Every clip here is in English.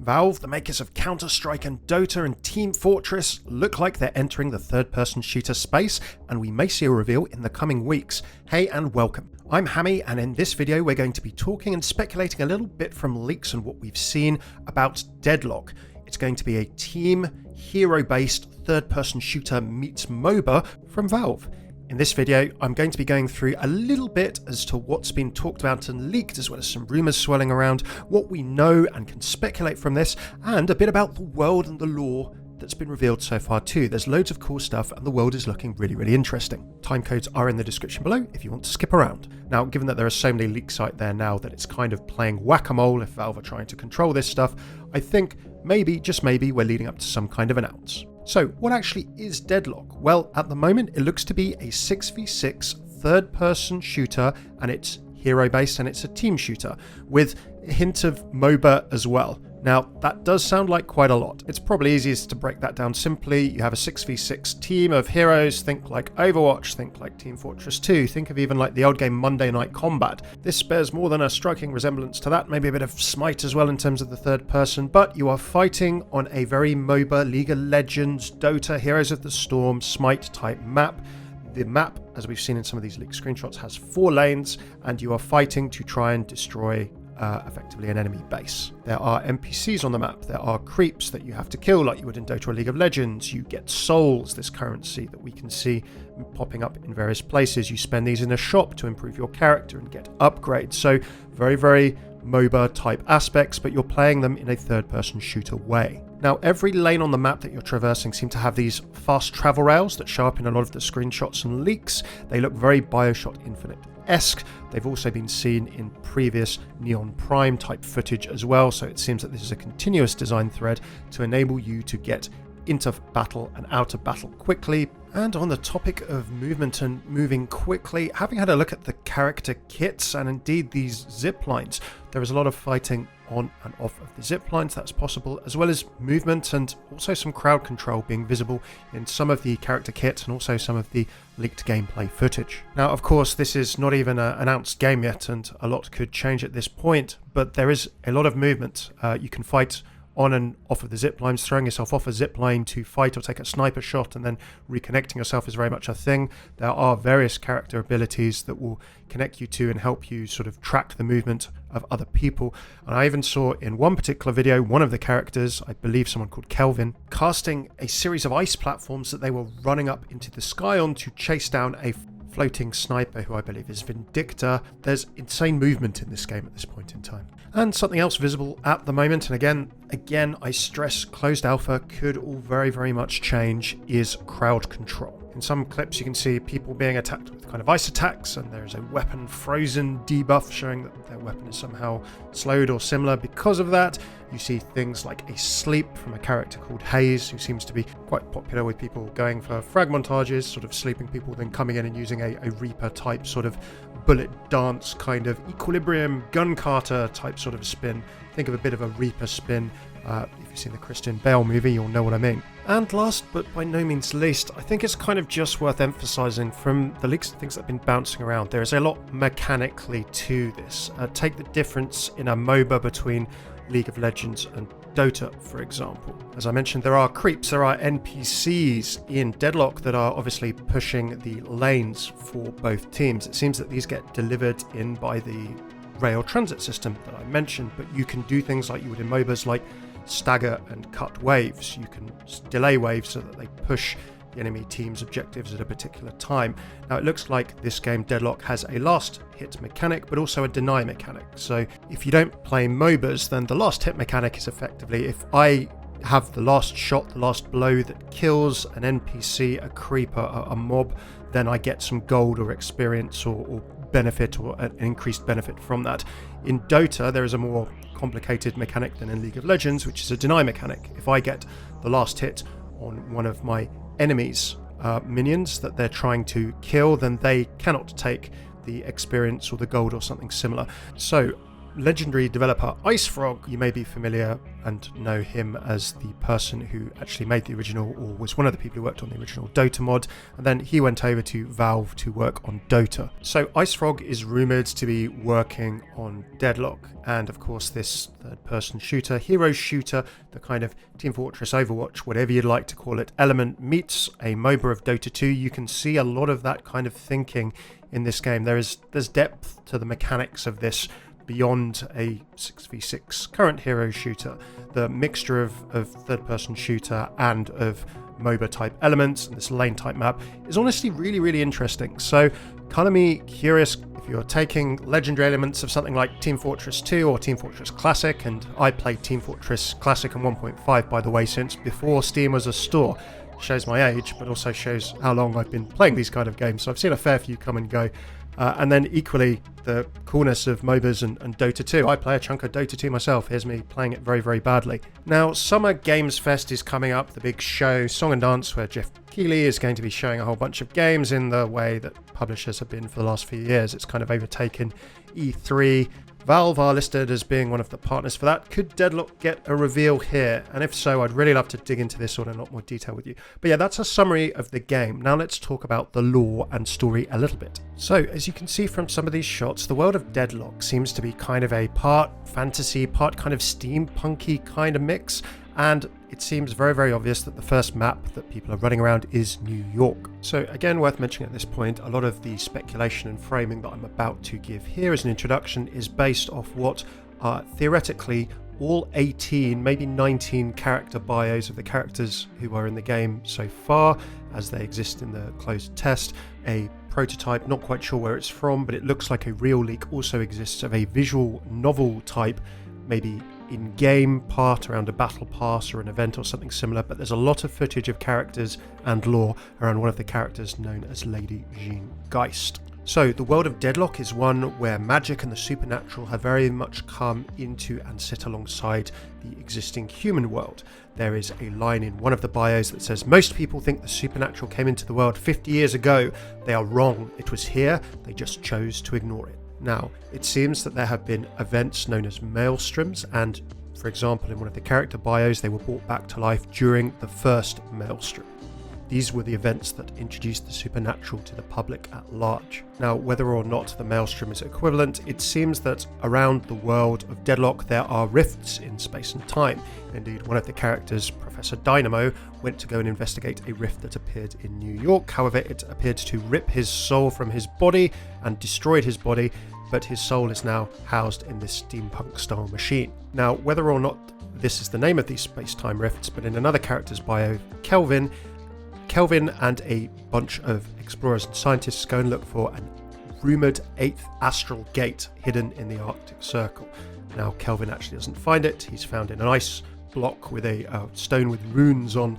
Valve, the makers of Counter-Strike and Dota and Team Fortress, look like they're entering the third-person shooter space, and we may see a reveal in the coming weeks. Hey and welcome. I'm Hammeh, and in this video we're going to be talking and speculating a little bit from leaks and what we've seen about Deadlock. It's going to be a team, hero-based, third-person shooter meets MOBA from Valve. In this video, I'm going to be going through a little bit as to what's been talked about and leaked, as well as some rumours swirling around, what we know and can speculate from this, and a bit about the world and the lore that's been revealed so far too. There's loads of cool stuff and the world is looking really interesting. Timecodes are in the description below if you want to skip around. Now, given that there are so many leaks out there now that it's kind of playing whack-a-mole if Valve are trying to control this stuff, I think maybe, just maybe, we're leading up to some kind of announce. So what actually is Deadlock? Well, at the moment it looks to be a 6v6 third-person shooter, and it's hero-based and it's a team shooter with a hint of MOBA as well. Now, that does sound like quite a lot. It's probably easiest to break that down simply. You have a 6v6 team of heroes. Think like Overwatch, think like Team Fortress 2, think of even like the old game Monday Night Combat. This bears more than a striking resemblance to that, maybe a bit of Smite as well in terms of the third person, but you are fighting on a very MOBA, League of Legends, Dota, Heroes of the Storm, Smite type map. The map, as we've seen in some of these leaked screenshots, has 4 lanes, and you are fighting to try and destroy effectively an enemy base. There are NPCs on the map, there are creeps that you have to kill like you would in Dota or League of Legends, you get souls, this currency that we can see popping up in various places, you spend these in a shop to improve your character and get upgrades, so very MOBA type aspects, but you're playing them in a third person shooter way. Now, every lane on the map that you're traversing seem to have these fast travel rails that show up in a lot of the screenshots and leaks. They look very Bioshock Infinite-esque. They've also been seen in previous Neon Prime type footage as well, so it seems that this is a continuous design thread to enable you to get into battle and out of battle quickly. And on the topic of movement and moving quickly, having had a look at the character kits and indeed these zip lines, there is a lot of fighting on and off of the zip lines that's possible, as well as movement and also some crowd control being visible in some of the character kits and also some of the leaked gameplay footage. Now, of course, this is not even an announced game yet, and a lot could change at this point, but there is a lot of movement. You can fight on and off of the zip lines. Throwing yourself off a zip line to fight or take a sniper shot and then reconnecting yourself is very much a thing. There are various character abilities that will connect you to and help you sort of track the movement of other people. And I even saw in one particular video, one of the characters, I believe someone called Kelvin, casting a series of ice platforms that they were running up into the sky on to chase down a floating sniper who I believe is Vindicta. There's insane movement in this game at this point in time. And something else visible at the moment, and again I stress closed alpha, could all very much change, is crowd control. In some clips you can see people being attacked with kind of ice attacks, and there's a weapon frozen debuff showing that their weapon is somehow slowed or similar because of that. You see things like a sleep from a character called Haze, who seems to be quite popular with people going for frag montages, sort of sleeping people, then coming in and using a Reaper type sort of bullet dance kind of equilibrium gun carter type sort of spin. Think of a bit of a Reaper spin. If you've seen the Christian Bale movie, you'll know what I mean. And last but by no means least, I think it's kind of just worth emphasizing from the leaks and things that have been bouncing around, there is a lot mechanically to this. Take the difference in a MOBA between League of Legends and Dota, for example. As I mentioned, there are creeps, there are NPCs in Deadlock that are obviously pushing the lanes for both teams. It seems that these get delivered in by the rail transit system that I mentioned, but you can do things like you would in MOBAs, like stagger and cut waves. You can delay waves so that they push the enemy team's objectives at a particular time. Now, it looks like this game, Deadlock, has a last hit mechanic, but also a deny mechanic. So if you don't play MOBAs, then the last hit mechanic is effectively, if I have the last shot, the last blow that kills an NPC, a creeper, a mob, then I get some gold or experience or benefit, or an increased benefit from that. In Dota, there is a more complicated mechanic than in League of Legends, which is a deny mechanic. If I get the last hit on one of my enemies' minions that they're trying to kill, then they cannot take the experience or the gold or something similar. So legendary developer IceFrog, you may be familiar and know him as the person who actually made the original, or was one of the people who worked on the original Dota mod, and then he went over to Valve to work on Dota. So IceFrog is rumoured to be working on Deadlock, and of course this third-person shooter, hero shooter, the kind of Team Fortress, Overwatch, whatever you'd like to call it, element meets a MOBA of Dota 2. You can see a lot of that kind of thinking in this game. There's depth to the mechanics of this beyond a 6v6 current hero shooter. The mixture of third-person shooter and of MOBA type elements and this lane type map is honestly really interesting. So kind of me curious if you're taking legendary elements of something like Team Fortress 2 or Team Fortress Classic, and I played Team Fortress Classic and 1.5 by the way since before Steam was a store. Shows my age, but also shows how long I've been playing these kind of games. So I've seen a fair few come and go. And then equally, the coolness of MOBAs and Dota 2. I play a chunk of Dota 2 myself. Here's me playing it very badly. Now, Summer Games Fest is coming up, the big show, Song and Dance, where Jeff Keighley is going to be showing a whole bunch of games in the way that publishers have been for the last few years. It's kind of overtaken E3. Valve are listed as being one of the partners for that. Could Deadlock get a reveal here? And if so, I'd really love to dig into this one in a lot more detail with you. But yeah, that's a summary of the game. Now let's talk about the lore and story a little bit. So, as you can see from some of these shots, the world of Deadlock seems to be kind of a part fantasy, part kind of steampunky kind of mix. And it seems very obvious that the first map that people are running around is New York. So again, worth mentioning at this point, a lot of the speculation and framing that I'm about to give here as an introduction is based off what are theoretically all 18, maybe 19 character bios of the characters who are in the game so far, as they exist in the closed test. A prototype, not quite sure where it's from, but it looks like a real leak also exists of a visual novel type, maybe in-game part around a battle pass or an event or something similar, but there's a lot of footage of characters and lore around one of the characters known as Lady Jean Geist. So the world of Deadlock is one where magic and the supernatural have very much come into and sit alongside the existing human world. There is a line in one of the bios that says, "Most people think the supernatural came into the world 50 years ago. They are wrong. It was here. They just chose to ignore it." Now, it seems that there have been events known as maelstroms, and for example, in one of the character bios, they were brought back to life during the first maelstrom. These were the events that introduced the supernatural to the public at large. Now, whether or not the maelstrom is equivalent, it seems that around the world of Deadlock there are rifts in space and time. Indeed, one of the characters, Professor Dynamo, went to go and investigate a rift that appeared in New York. However, it appeared to rip his soul from his body and destroyed his body, but his soul is now housed in this steampunk-style machine. Now, whether or not this is the name of these space-time rifts, but in another character's bio, Kelvin and a bunch of explorers and scientists go and look for an rumoured 8th astral gate hidden in the Arctic Circle. Now, Kelvin actually doesn't find it. He's found in an ice block with a stone with runes on,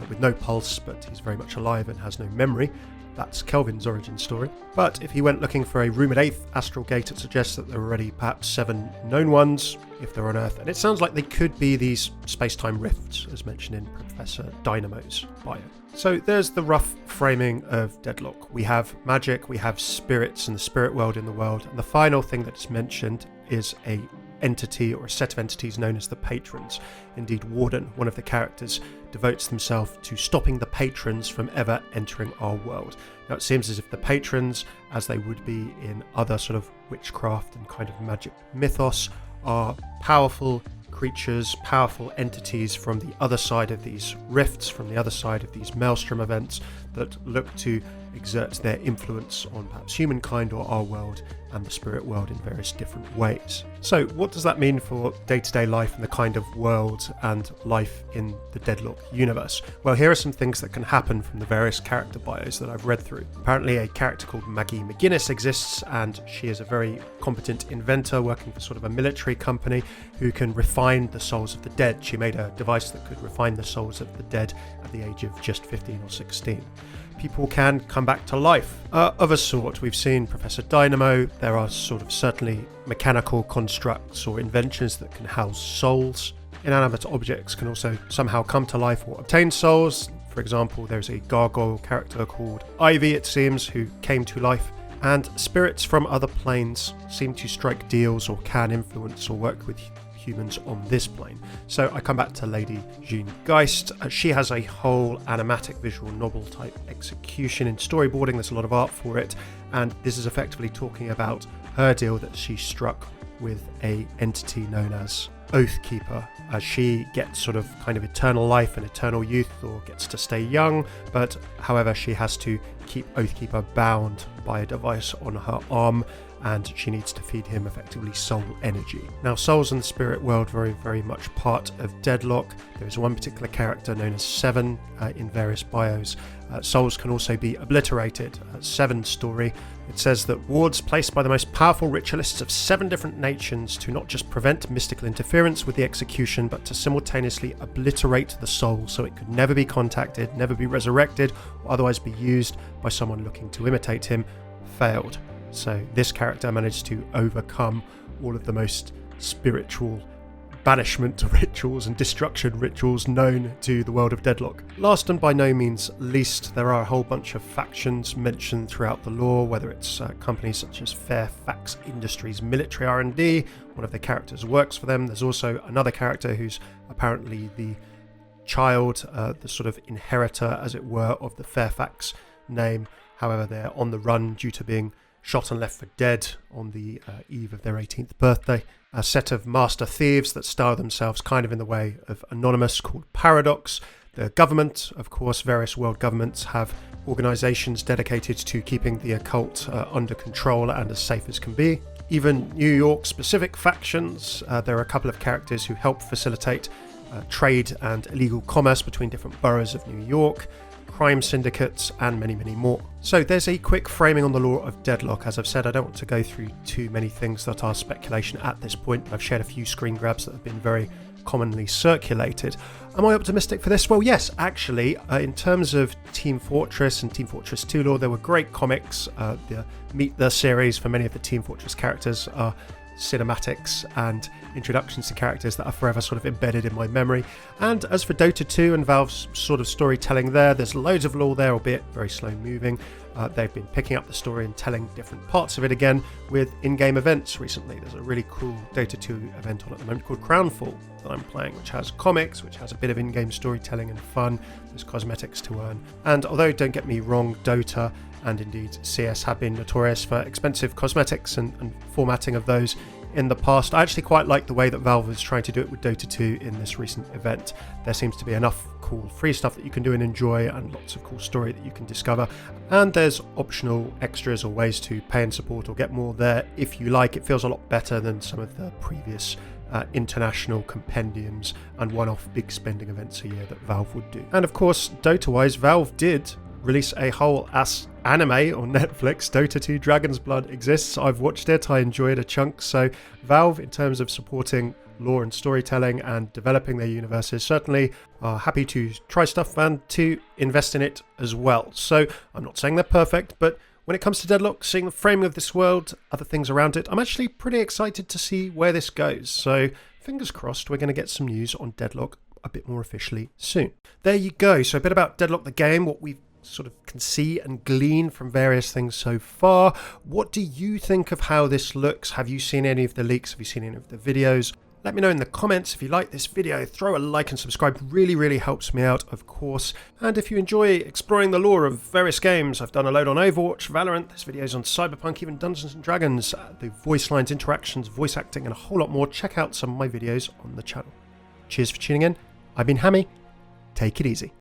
with no pulse, but he's very much alive and has no memory. That's Kelvin's origin story. But if he went looking for a rumoured 8th astral gate, it suggests that there are already perhaps 7 known ones, if they're on Earth. And it sounds like they could be these space-time rifts, as mentioned in Professor Dynamo's bio. So there's the rough framing of Deadlock. We have magic, we have spirits and the spirit world in the world. And the final thing that's mentioned is a entity or a set of entities known as the Patrons. Indeed, Warden, one of the characters, devotes themselves to stopping the patrons from ever entering our world. Now, it seems as if the patrons, as they would be in other sort of witchcraft and kind of magic mythos, are powerful creatures, powerful entities from the other side of these rifts, from the other side of these maelstrom events, that look to exert their influence on perhaps humankind or our world and the spirit world in various different ways. So what does that mean for day-to-day life and the kind of world and life in the Deadlock universe? Well, here are some things that can happen from the various character bios that I've read through. Apparently a character called Maggie McGuinness exists, and she is a very competent inventor working for sort of a military company who can refine the souls of the dead. She made a device that could refine the souls of the dead at the age of just 15 or 16. People can come back to life of a sort. We've seen Professor Dynamo. There are sort of certainly mechanical constructs or inventions that can house souls. Inanimate objects can also somehow come to life or obtain souls. For example, there's a gargoyle character called Ivy, it seems, who came to life and spirits from other planes seem to strike deals or can influence or work with humans on this plane. So I come back to Lady Jean Geist. She has a whole animatic visual novel type execution in storyboarding. There's a lot of art for it, and this is effectively talking about her deal that she struck with a entity known as Oathkeeper, as she gets sort of kind of eternal life and eternal youth, or gets to stay young, but however she has to keep Oathkeeper bound by a device on her arm, and she needs to feed him effectively soul energy. Now, souls in the spirit world very much part of Deadlock. There is one particular character known as Seven in various bios. Souls can also be obliterated. Seven's story, it says that wards placed by the most powerful ritualists of 7 different nations to not just prevent mystical interference with the execution, but to simultaneously obliterate the soul so it could never be contacted, never be resurrected, or otherwise be used by someone looking to imitate him, failed. So this character managed to overcome all of the most spiritual banishment rituals and destruction rituals known to the world of Deadlock. Last and by no means least, there are a whole bunch of factions mentioned throughout the lore, whether it's companies such as Fairfax Industries Military R&D, one of the characters works for them. There's also another character who's apparently the child, the sort of inheritor, as it were, of the Fairfax name. However, they're on the run due to being shot and left for dead on the eve of their 18th birthday. A set of master thieves that style themselves kind of in the way of Anonymous called Paradox. The government, of course, various world governments have organisations dedicated to keeping the occult under control and as safe as can be. Even New York specific factions, there are a couple of characters who help facilitate trade and illegal commerce between different boroughs of New York, crime syndicates, and many more. So there's a quick framing on the lore of Deadlock. As I've said, I don't want to go through too many things that are speculation at this point. I've shared a few screen grabs that have been very commonly circulated. Am I optimistic for this? Well, yes, actually. In terms of Team Fortress and Team Fortress 2 lore, there were great comics. The Meet the series for many of the Team Fortress characters are cinematics and introductions to characters that are forever sort of embedded in my memory. And as for Dota 2 and Valve's sort of storytelling there's loads of lore there, albeit very slow moving. They've been picking up the story and telling different parts of it again with in-game events recently. There's a really cool Dota 2 event on at the moment called Crownfall that I'm playing, which has comics, which has a bit of in-game storytelling and fun. There's cosmetics to earn. And although, don't get me wrong, Dota and indeed CS have been notorious for expensive cosmetics and formatting of those in the past, I actually quite like the way that Valve is trying to do it with Dota 2 in this recent event. There seems to be enough cool free stuff that you can do and enjoy, and lots of cool story that you can discover, and there's optional extras or ways to pay and support or get more there if you like. It feels a lot better than some of the previous international compendiums and one-off big spending events a year that Valve would do. And of course, Dota-wise, Valve did release a whole ass anime on Netflix. Dota 2 Dragon's Blood exists. I've watched it. I enjoyed a chunk. So Valve, in terms of supporting lore and storytelling and developing their universes, certainly are happy to try stuff and to invest in it as well. So I'm not saying they're perfect, but when it comes to Deadlock, seeing the framing of this world, other things around it, I'm actually pretty excited to see where this goes. So fingers crossed we're going to get some news on Deadlock a bit more officially soon. There you go. So a bit about Deadlock the game, what we've sort of can see and glean from various things so far. What do you think of how this looks? Have you seen any of the leaks? Have you seen any of the videos? Let me know in the comments. If you like this video, throw a like and subscribe. Really helps me out, of course. And if you enjoy exploring the lore of various games, I've done a load on Overwatch, Valorant, there's videos on Cyberpunk, even Dungeons & Dragons, the voice lines, interactions, voice acting, and a whole lot more. Check out some of my videos on the channel. Cheers for tuning in. I've been Hammeh. Take it easy.